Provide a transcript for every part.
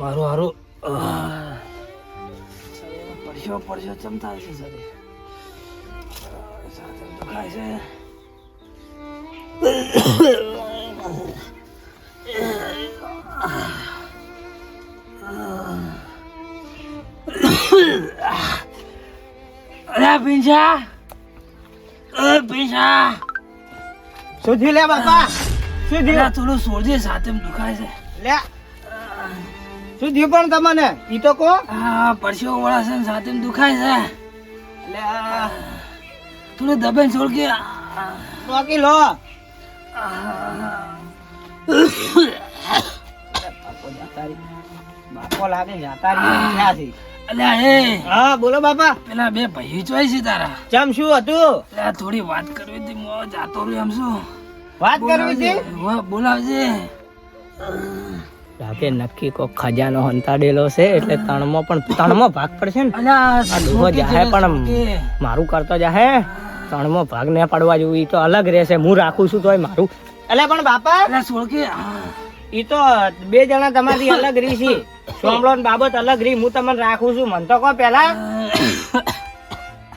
મારું હારું પડશો ચમતા છે શરીર સાથે દુખાય છે. અરે પીંછા શું થયું લે બાપા? શું થયું? થોડું સોજે સાથે દુખાય છે. લે શું થયું પણ તમને ઈ તો કહો. પરસ્યો વાળા છે સાથે દુખાય છે. લે થોડું દબેન છોડ કે બાકી લો. બાપો લાગે જાતા રહી ક્યાં છે? અલ્યા હે હા બોલો બાપા. પેલા બે ભાઈ ચોય છે તારા. ચમ શું હતું? અલ્યા થોડી વાત કરવી હતી, મો જાતો રહ્યો એમ શું વાત કરવી છે? બોલાવજે. લાગે નક્કી કોક ખજાનો હંતાડેલો છે એટલે ત્રણમો ભાગ પડશે ને. અલ્યા ડૂહો જાહે પણ મારું કરતો જાહે. ત્રણમો ભાગ ને પડવા જેવું ઈ તો અલગ રહેશે. હું રાખું છું તોય મારું. એટલે પણ બાપા અલ્યા સોળકે ઈ તો બે જણા તમારી અલગ રહી છે. સોમલો ને બાબત અલગ રહી. હું તમને રાખું છું. મન તો કહો પેલા.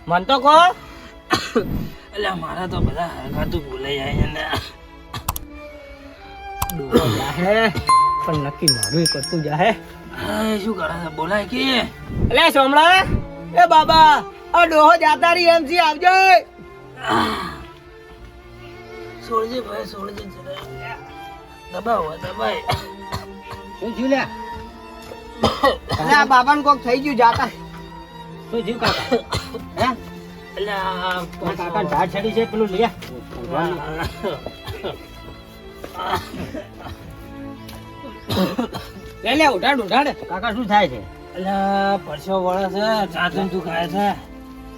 મન તો કહો. અલ્યા મારા તો બધા હરગાતું ભૂલાઈ જાય ને. ડૂહો જાહે પણ નક્કી મારું કરતું જાહે. શું કરે છે બોલાય કે? એટલે સોમલા એ બાબા આ ડોહો જાતા રહી એમ છે. આવજો. સોળજે ભાઈ સોળજે જરા દબાવો દબાય. શું થયું લે? અરે આ બાબાને કોક થઈ ગયું જાતા. શું થયું કાકા? હે? અલ્યા કાકા ઝાડ ચડી છે પેલું લે. લે ઉઠાડ. કાકા શું થાય છે? અલ્યા પરસો વળે છે, ચાચું દુખાય છે.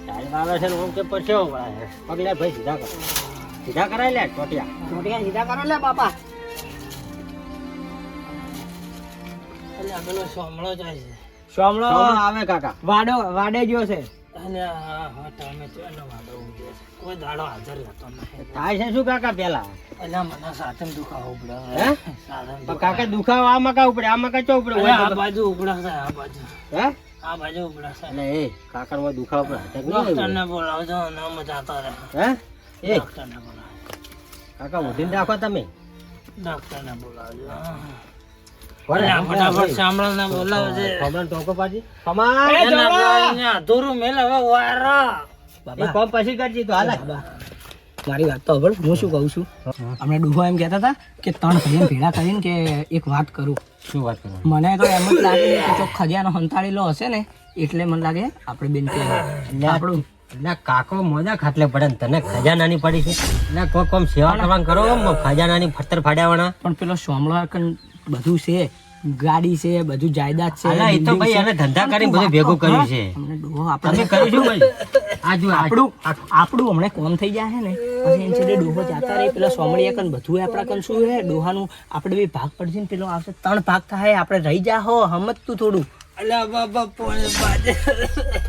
ઝાડ આવે છે ને હું કે પરસેવો વળે છે. પગલે ભાઈ સીધા કર. સીધા કરાય લે ટોટિયા સીધા કરો લે બાપા. અલ્યા પેલો સોમળો જાય છે. સોમલો આવે કાકા. વાડે ગયો છે. અલ્યા તમે તો એનો વાડો ઊંઘ્યો છે. કોઈ દાડો હાજર રહેતો નહીં. થાય છે શું કાકા પેલા? અલ્યા મને સાથે દુખાવો પડે. હે? પણ કાકા દુખાવો આ મકા ઉપડે આ મકા ચો ઉપડે? આ બાજુ ઉપડા છે, આ બાજુ. હે? આ બાજુ ઉપડા છે. એટલે એ કાકા માં દુખાવો પડે. ડોક્ટર ને બોલાવજો, ના મજાતો રહે. હે? એ ડોક્ટર ને બોલાવજો. કાકા ઉઠીને રાખો તમે. ડોક્ટર ને બોલાવજો. વરે ફટાફટ સાંભળો ને બોલાવજે. ખબર ટોકો પાજી. કમાલ. અધૂરું મેલ હવે વાયરા. એ કોમ પછી કરજી તો હાલ. મારી વાત તો હવે હું શું કહું છું. હમણાં ડૂહો એમ કહેતા હતા કે ત્રણ ભાઈઓ ભેળા કરીને કે એક વાત કરું. શું વાત કરું? મને તો એમ જ લાગે કે જો ખજાનો હંતાડેલો હશે ને એટલે મને લાગે આપણે બેન કે આપણું એટલે કાકો મોજા ખાટલે પડે ને તને ખજાનાની પડી છે. એટલે કોઈ કોમ સેવા કરવાનું કરો. ખજાનાની ફતર ફાડ્યાવાના. પણ પેલો સોમલો બધું છે, ગાડી છે, બધું જાયદાદ છે. એ તો ભાઈ એને ધંધા કરીને બધું ભેગું કર્યું છે. આપણે કરીશું ભાઈ. આપણું હમણાં કોમ થઈ જાય ને પછી એમ છે ડોહો જાતા રહી. પેલા સોમળીયા કન બધું આપણા કન શું હે ડોહાનું આપણે બે ભાગ પડશે ને પેલો આવશે 3 ભાગ થાય. આપણે રહી જા હો સમજ તું થોડું. અલ્યા બાબા પોણે બાજે.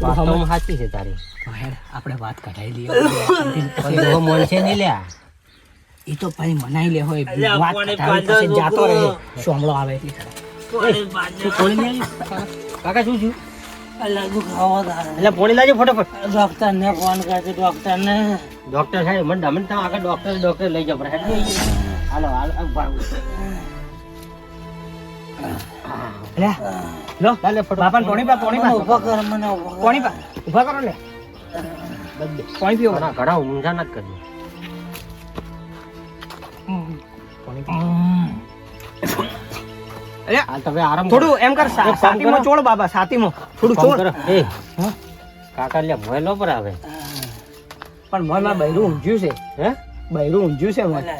વાતો સાચી છે તારી. આપણે વાત કઢાઈ લઈએ. ડોહો મોન છે નહીં લ્યા. એ તો ભાઈ મનાઈ લે હોય વાત કઢાવી પછી જાતો રહે. સોમળો આવે એટલે કાકા શું થયું? અલ્યા દુખાવો થાય. એટલે પોણી લાજો ફટાફટ. ડોક્ટર ને ફોન કરજો. ડોક્ટર ને ડોક્ટર સાહેબ મને આગળ ડોક્ટર લઈ જાવ. હાલો લો બાપા પોણી ઉભા કર મને ઉભા કરો લે. પાણી પીવો. ઘણા ઊંઝા ના જ કરજો. થોડું એમ કર છાતીમાં ચોળ બાબા. છાતીમાં થોડું ચોળ. કાકા લે મોય લો પર આવે પણ મોયમાં બૈરું ઊંઝ્યું છે. હે બૈરું ઊંઝ્યું છે મોય.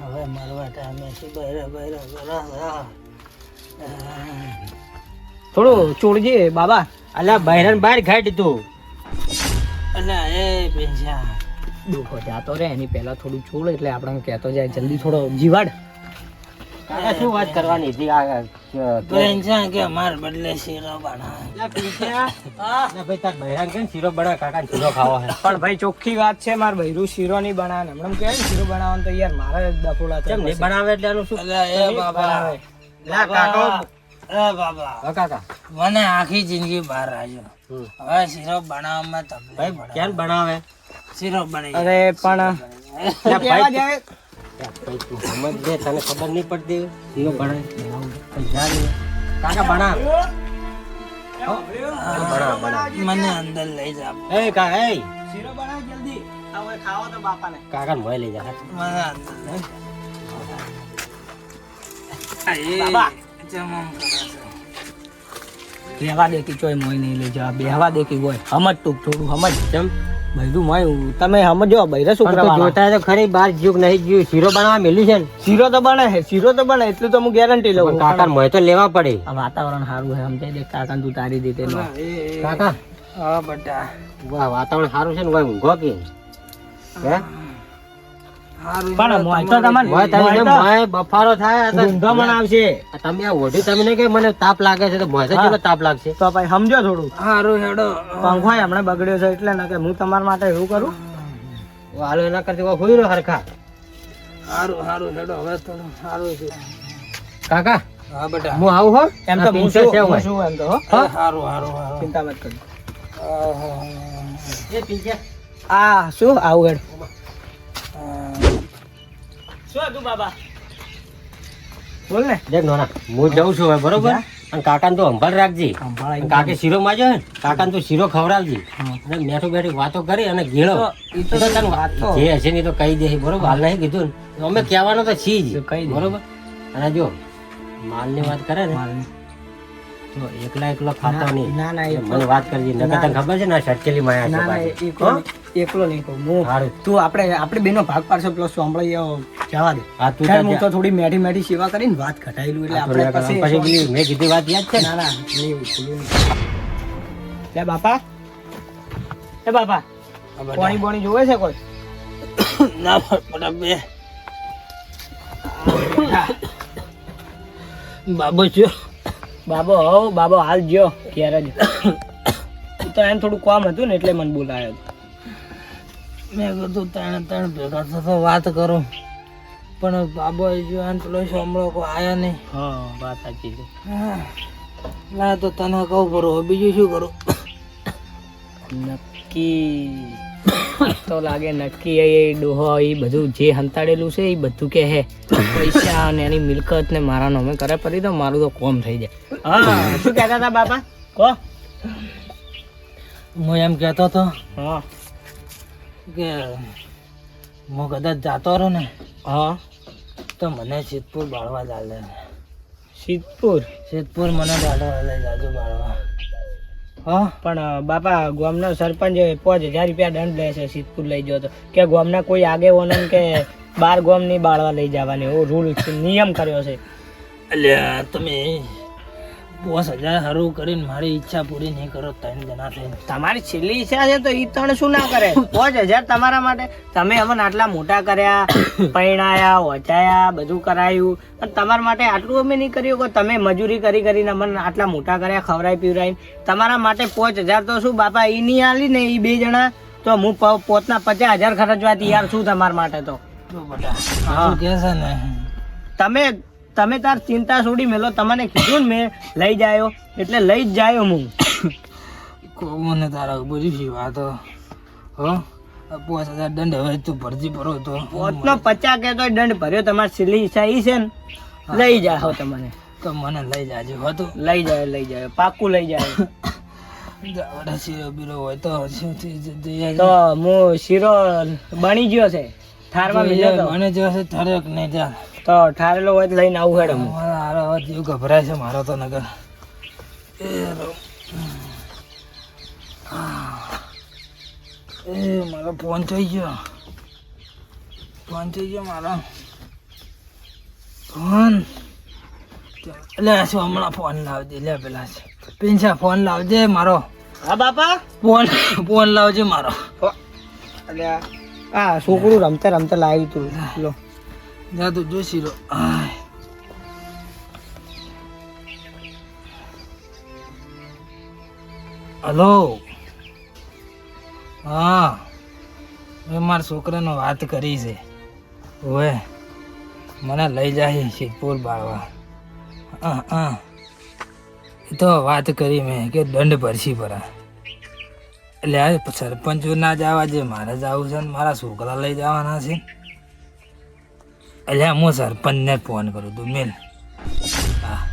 હવે મારવા ટાઈમે છે બૈરા થોડું ચોળજે બાબા. અલ્યા બૈરાન બહાર ખાઈ દીધું. અલ્યા એ પેંજા ડોહો જાતો રે એની પહેલા થોડું છોડ એટલે આપણે કહેતો જાય જલ્દી થોડો જીવાડ. કાકા શું વાત કરવાની હતી આ બેન છે કે અમાર બદલે શીરો બનાવે. ભાઈ તાર બહેરાન કેમ શીરો બનાવે કાકા શીરો ખાવો હે પણ ભાઈ ચોખ્ખી વાત છે, માર ભૈરું શીરો નહીં બનાવે ને હમણાં કહેવાય ને શીરો બનાવવાનું તો યાર મારે ડફોડા કેમ નહીં બનાવે એટલે એનું શું અલા, એ બાબા લા કાકા એ બાબા હા કાકા મને આખી જિંદગી બહાર આવ્યો. હવે શીરો બનાવવામાં તકલીફ ભાઈ પડે. કેમ બનાવે શીરો બની અરે પણ લા કહેવા ભાઈ જાય ભાઈ તું સમજ દે તને ખબર નહીં પડતી શીરો બનાવે જા લે. કાકા બનાવ બનાવ મને અંદર લઈ જા. એ કાકા એ શીરો બનાવ જલ્દી હવે ખાવો તો બાપાને. કાકા મોય લઈ જા મને અંદર લઈ જા. એ બાબા. જમમ કરે છે. બેહવા દે કે ચોય મોય નહીં લઈ જવા, બેહવા દે કે હોય સમજ તું થોડું સમજ. કેમ ભૈરું મોય તમે સમજો બૈરા શું પણ કરવા તું જોતા તો ખરી બાર જીવ નહીં જીવ શીરો બનાવવા મેલી છે ને શીરો તો બને છે, શીરો તો બને એટલું તો હું ગેરંટી લઉં. પણ કાકા મોય તો લેવા પડે આ વાતાવરણ સારું છે સમજાય દે કાકા તું તારી રીતે લો. કાકા હા બટા વાહ વાતાવરણ સારું છે ને ભાઈ ઊંઘો કે હે હારું પણ મોય તો તમને મોય તમે મોય જેમ તો મોય બફારો થાય આ તો ઊંઘામણ આવશે તમે આ ઓઢી તમે નહીં કે મને તાપ લાગે છે તો મોય તો કેટલો તાપ લાગશે તો ભાઈ સમજો થોડું. હારું હેડો. પંખો હમણાં બગડ્યો છે એટલે ને કે હું તમારા માટે એવું કરું. હાલો એના કરતી હોઈ રહ્યો હરખા હારું હારું હેડો. હવે થોડું સારું છે. કાકા હા બટા હું આવું હો એમ તો આ હું પિંચર શું છે હું હોય. શું એમ તો હો હારું હારું હારું. ચિંતા મત કરજો. આહા. એ પિંચર આ શું આવું હેડ શું હતું બાબા બોલ ને. દેખ નોના હું જઉં છું હવે બરોબર અને કાકાને તો સંભાળ રાખજે અને કાકે શીરો માજો ને કાકાને તો શીરો ખવડાવજે અને બેઠું બેઠી વાતો કરી અને ગીળો ઈ તો એ તો તને વાતો. જે હશે ને એ તો કહી દે બરોબર હાલ નહીં કીધું ને તો અમે કહેવાનું તો છીએ જ તો કહી દે. બરોબર અને જો માલની વાત કરે ને તો એકલા એકલો ખાતો નહીં ના ના એકલો મને વાત કરજે નકર તને ખબર છે ને આ સટકેલી માયા છે ના ના પાછી. એકલો એકલો નહીં કહું હું. હારું. તું આપણે બેનો ભાગ પાડશો પેલો સાંભળી જવા દે. હા, તું ખેર, હું ત્યાં તો થોડી મેઠી મેઠી સેવા કરીને વાત ઘટાયેલું એટલે આ તો આપણે પછી પછી પેલી મેં કીધી વાત યાદ છે ને ના ના નહીં ભૂલ્યું નહીં. લે બાપા એ બાપા હા બટા. પાણી બોણી જોવે છે કોઈ? ના બટા બે બાબો છો બાબો હવ બાબો હાલ જ્યો ક્યારે જ તો એમ થોડું કામ હતું ને એટલે મને બોલાયો હતો. મેં કીધું ત્રણ ભેગા થતો વાત કરું પણ બાબો જો પેલો સાંભળો કોઈ આયા નહીં. હા વાત સાચી છે. ના તો તને કહું બરો બીજું શું કરું. નક્કી તો લાગે નક્કી એ ડોહો એ બધું જે હંતાડેલું છે એ બધું કે હે પૈસા ને એની મિલકત ને મારા નામે કરે પડી તો મારું તો કોમ થઈ જાય. હા શું કહેતા હતા બાપા કહો. હું એમ કહેતો હતો હા કે હું કદાચ જાતો રહું ને હા તો મને સિદ્ધપુર બાળવા ચાલે. સિદ્ધપુર સિદ્ધપુર મને બાળવા લઈ જાજો બાળવા. હા પણ બાપા ગામનો સરપંચ 5,000 રૂપિયા દંડ લે છે સિદ્ધપુર લઈ જાઓ તો કે ગામના કોઈ આગેવાનો કે બાર ગામ નહીં બાળવા લઈ જવાની એવો રૂલ નિયમ કર્યો છે. એટલે તમે 5,000 સારું કરીને મારી ઈચ્છા પૂરી નહીં કરો 3 જણા થઈને. તમારી છેલ્લી ઈચ્છા છે તો ઈ તને શું ના કરે 5,000 તમારા માટે તમે અમને આટલા મોટા કર્યા પૈણાયા વચાયા બધું કરાયું અને તમારા માટે આટલું અમે નહીં કર્યું કે તમે મજૂરી કરી કરીને અમને આટલા મોટા કર્યા ખવડાવી પીવડાવી તમારા માટે 5,000 તો શું બાપા ઈ નહીં આલી ને ઈ 2 જણા તો હું પોતના 50,000 ખર્ચવા તૈયાર છું તમારા માટે તો. જો બેટા સાચું કહે છે ને તમે તાર ચિંતા છોડી મેલો તમને કીધું ને મેં લઈ જાયો એટલે લઈ જ જાયો હું. મને તારા બધી શી વાતો હો 5,000 દંડ હવે તું ભરતી ભરો તો પોતનો 50 કે તો દંડ ભર્યો તમારી છેલ્લી ઈચ્છા ઈ છે ને લઈ જાઓ તમને તો મને લઈ જાજો હતું લઈ જાયો પાક્કું લઈ જાયો. જાવડા શીરો બીરો હોય તો શું થઈ જતી તો હું શીરો બની ગયો છે ઠારમાં મિલ્યો તો મને જો છે ઠરેક નહીં જા તો ઠારેલો હોય તો લઈને આવું હેડો હું. મારા હારો હવે જીવ ગભરાય છે મારો તો નગર એ મારો ફોન થઈ ગયો મારો ફોન એટલે શું હમણાં ફોન લાવજે લે પેલા છે પિંછા ફોન લાવજે મારો હા બાપા ફોન લાવજે મારો એટલે આ છોકરું રમતે લાવ્યું તું લો જા તું જોશી લો હલો. હા, મેં મારા છોકરાનો વાત કરી છે. ઓએ મને લઈ જાય સિદ્ધપુર બાળવા. એ તો વાત કરી મેં કે દંડ ભરશી પરા. એટલે આ સરપંચ ના જવા જે મારે જવું છે ને મારા છોકરા લઈ જવાના છે. એટલે હું સરપંચને ફોન કરું તું મેલ. હા.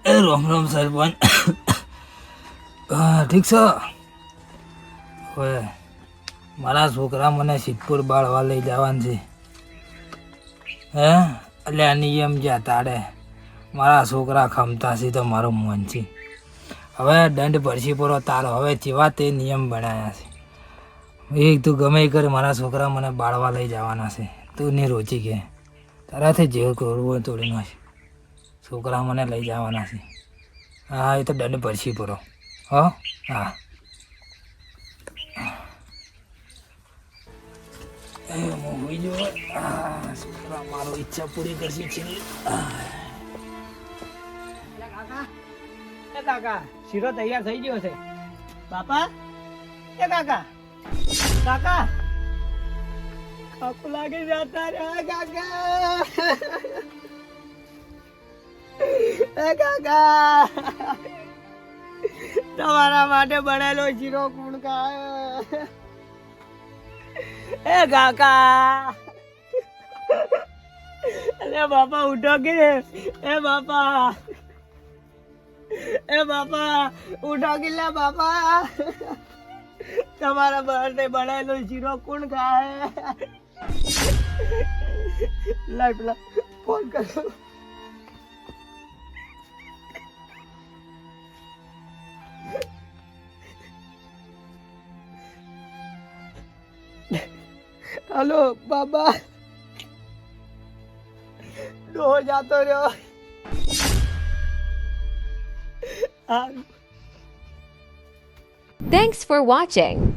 એ રોમ રોમ સરપંચ. હા ઠીક છે. હવે મારા છોકરા મને સિદ્ધપુર બાળવા લઈ જવાનું છે. હે એટલે આ નિયમ જ્યાં તાડે મારા છોકરા ખમતા છે તો મારું મન છે. હવે દંડ ભરશી પૂરો તારો હવે જેવા તે નિયમ બનાવ્યા છે. એ તું ગમે એ કરે મારા છોકરા મને બાળવા લઈ જવાના છે. તું ને રોચી કે તારાથી જેવું કરવું હોય તોડી નાખ. છોકરા મને લઈ જવાના છે. હા એ તો દંડ ભરશી પૂરો. હો હા. છોકરા મારો ઈચ્છા પૂરી કરશે છે. કાકા શીરો તૈયાર થઈ ગયો છે. બાપા એ કાકા કાકા કાકુ લાગી જતા રહ્યા કાકા. એ કાકા તમારા માટે બનેલો શીરો કોણ ખાય? એ કાકા અરે બાપા ઉઠો કે. એ બાપા ઉઠો કે બાપા. તમારા બર્થડે બનાવેલો શીરો કોણ ખાય? લાઈ પેલા ફોન કરો. હલો બાબા ડો જાતો રહ્યો. Thanks for watching.